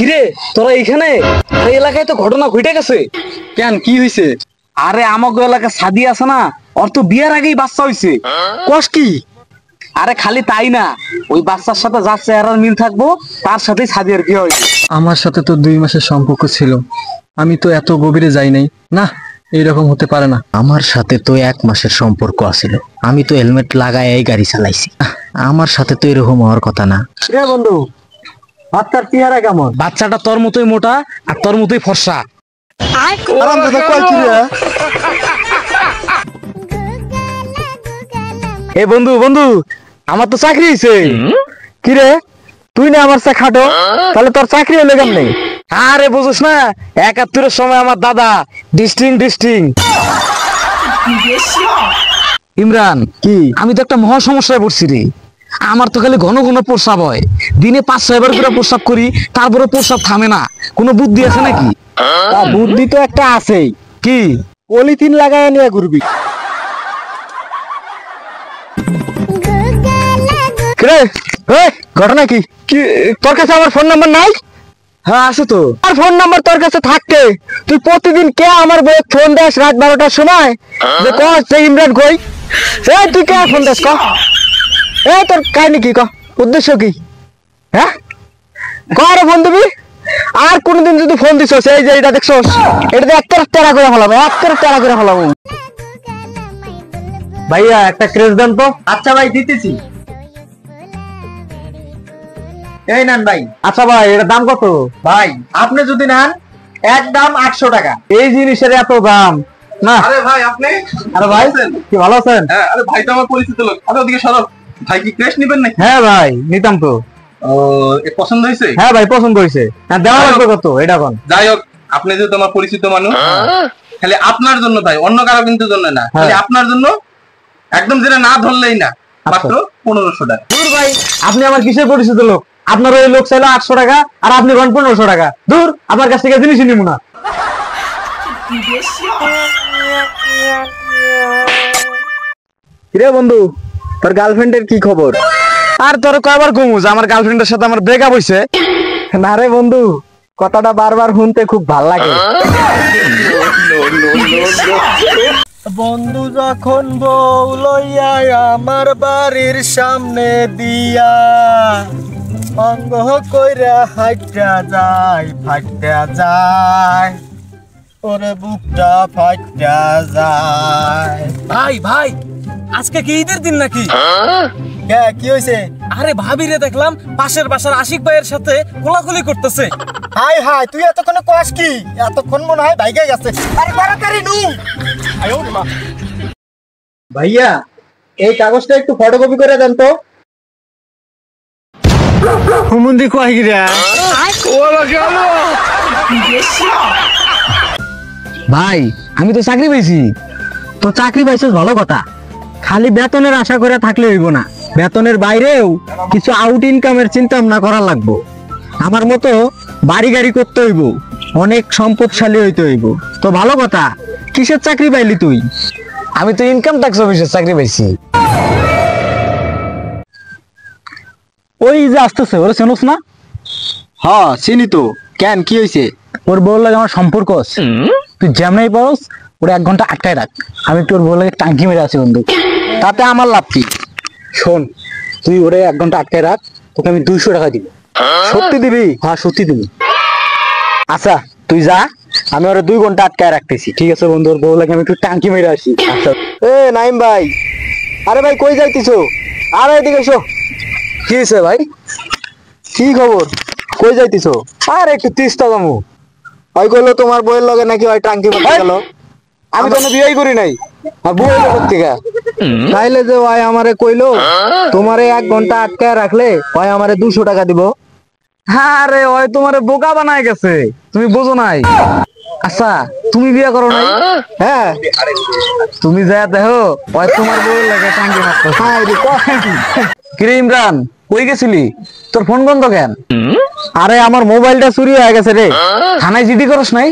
কিরে তোরা এইখানে? এই এলাকায় তো ঘটনা ঘটে গেছে। কেন কি হইছে? আরে আমাগো এলাকায় সাদি আছে না, ওর তো বিয়ার আগেই বাচ্চা হইছে। কস কি? আরে খালি তাই না, ওই বাচ্চার সাথে যার চেহারার মিল থাকবো তার সাথেই সাদিয়ার বিয়ে হয়েছে। আমার সাথে তো 2 মাসের সম্পর্ক ছিল, আমি তো এত গভীরে যাই নাই। না, এইরকম হতে পারে না। আমার সাথে তো 1 মাসের সম্পর্ক আছিল, আমি তো হেলমেট লাগায় এই গাড়ি চালাইছি। আমার সাথে তো এরকম হওয়ার কথা না। রে বন্ধু, বাচ্চার চেহারা কেমন? বাচ্চাটা তোর মতোই মোটা আর তোর মতোই ফর্সা। এ বন্ধু বন্ধু, আমার তো চাকরি হয়েছে। কি রে, তুই না আমার চা খাটো, তাহলে তোর চাকরি হলে কেমনে? আরে বুঝিস না, 71-এর সময় আমার দাদা ডিস্টিং ইমরান, কি? আমি তো একটা মহা সমস্যায় পড়ছি রে। আমার তো খালি ঘন ঘন প্রস্রাব হয়, দিনে 5-6 বার করে প্রস্রাব করি, তারপরে প্রস্রাব থামে না। কোনো বুদ্ধি আছে নাকি? বুদ্ধি তো একটা আছেই। কি? পলিথিন লাগায় নিয়ে ঘুরবি। রে, এই ঘটনা কি? তোর কাছে আমার ফোন নাম্বার নাই? হ্যাঁ আছে তো। আর ফোন নাম্বার তোর কাছে থাকতে তুই প্রতিদিন কে আমার বউকে ফোন দেস রাত 12টার সময়, যে কস যে ইমরান কই? এই তুই কে ফোন দেস ক? এই তোর কাহিনী কি, ক উদ্দেশ্য কি? হ্যাঁ রে ফোন দিবি? আর কোনদিন যদি ফোন দিস, এই যে এটা দেখছস, এটা একটা টেরা করে ফেলাবো, একটা টেরা করে ফেলাবো। ভাইয়া একটা ক্রেজ দেন তো। আচ্ছা ভাই, দিতেছি। এই নেন ভাই। আচ্ছা ভাই, এটার দাম কত? ভাই আপনি যদি নেন একদম 800 টাকা। এই জিনিসের এত দাম না? আরে ভাই আপনি, আরে ভাই কি ভালো আছেন? হ্যাঁ আরে ভাই তো আমার পরিচিত লোক। আরে ওদিকে সরো। ভাই কি ক্রেশ নিবেন নাকি? হ্যাঁ ভাই নিতাম তো। ও, এ পছন্দ হয়েছে? হ্যাঁ ভাই পছন্দ হয়েছে। দেওয়া লাগবে কত এটা কোন? যাই হোক, আপনি যেহেতু আমার পরিচিত মানুষ, খালি আপনার জন্য ভাই, অন্য কারো কিন্তু জন্য না, খালি আপনার জন্য, একদম যেটা না ধরলেই না, মাত্র 1500 টাকা। দূর ভাই, আপনি আমার কিসের পরিচিত লোক? আপনার ওই লোক চাইলো 800 টাকা আর আপনি কোন 1500 টাকা। দূর, আমার কাছ থেকে জিনিসই নিব না। কিরে বন্ধু, তোর গার্লফ্রেন্ডের কি খবর? আর তোর কয়বার কমু যে আমার গার্লফ্রেন্ডের সাথে আমার ব্রেকআপ হইছে? না রে বন্ধু, কথাটা বারবার শুনতে খুব ভাল লাগে। বন্ধু যখন বউ লইয়া আমার বাড়ির সামনে দিয়া অঙ্গ কইরা হাইটা যায়, ফাইটা যায়, ওরে বুকটা ফাইটা যায়। ভাই ভাই, আজকে কি ঈদের দিন নাকি? কে কি হইছে? আরে ভাবিরে দেখলাম পাশের বাসার আশিক ভাইয়ের সাথে কোলাকুলি করতেছে। হাই হাই, তুই এতক্ষণে কস কি? এতক্ষণ মনে হয় বাইকে গেছে। আরে তাড়াতাড়ি নু। ভাইয়া এই কাগজটা একটু ফটোকপি করে দেন তো। হুমুন্দি কয় গিরা? ভাই আমি তো চাকরি পেয়েছি। তো চাকরি পাইছিস ভালো কথা, খালি বেতনের আশা করে থাকলে হইব না, বেতনের বাইরেও কিছু আউট ইনকামের চিন্তা ভাবনা করা লাগবো। আমার মতো বাড়ি গাড়ি করতে হইব, অনেক সম্পদশালী হইতে হইব। তো ভালো কথা, কিসের চাকরি পাইলি তুই? আমি তো ইনকাম ট্যাক্স অফিসের চাকরি পাইছি। ওই যে আসতেছে, ওরা চেনোস না? হ্যাঁ চিনি তো। কেন কি হয়েছে? ওর বউর লাগে আমার সম্পর্ক আছে, তুই যেমনই পারস ওরা 1 ঘন্টা আটকায় রাখ। আমি একটু ওর বউর লাগে টাঙ্কি মেরে আছি বন্ধু। তাতে আমার লাভ কি? শোন, তুই ওরে 1 ঘন্টা আটকায় রাখ, তোকে আমি 200 টাকা দিব। সত্যি দিবি? হ্যাঁ সত্যি দিবি। আচ্ছা তুই যা, আমি ওরা 2 ঘন্টা আটকায় রাখতেছি। ঠিক আছে বন্ধু, ওর বউ লাগে আমি একটু টাঙ্কি মেরে আসি। আচ্ছা। এ নাইম ভাই, আরে ভাই কই যাইতিছো? আরে এদিকে এসো। কি হয়েছে ভাই? কি খবর? কই যাইতিছো? আর একটু তিস্তা যাবো। ওই কইলো তোমার বউয়ের লগে নাকি ওই টাঙ্কি মারতে গেল। আমি তো বিয়েই করি নাই, আর বউ এলো কোত্থেকে? তাইলে যে ওই আমারে কইলো তোমারে 1 ঘন্টা আটকায় রাখলে ওই আমারে 200 টাকা দিব। আরে ওই তোমার বোকা বানায় গেছে, তুমি বোঝো নাই। আচ্ছা তুমি বিয়ে করো নাই? হ্যাঁ। তুমি যা দেখো ওই তোমার বউয়ের লাগে টাঙ্গি মারতেছে। কিরে ইমরান, কই গেছিলি? তোর ফোন বন্ধ কেন? আরে আমার মোবাইলটা চুরি হয়ে গেছে রে। থানায় জিডি করস নাই?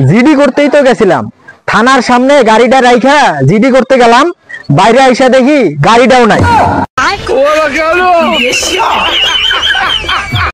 জিডি করতেই তো গেছিলাম, থানার সামনে গাড়িটা রাইখা জিডি করতে গেলাম, বাইরে আইসা দেখি গাড়িটাও নাই।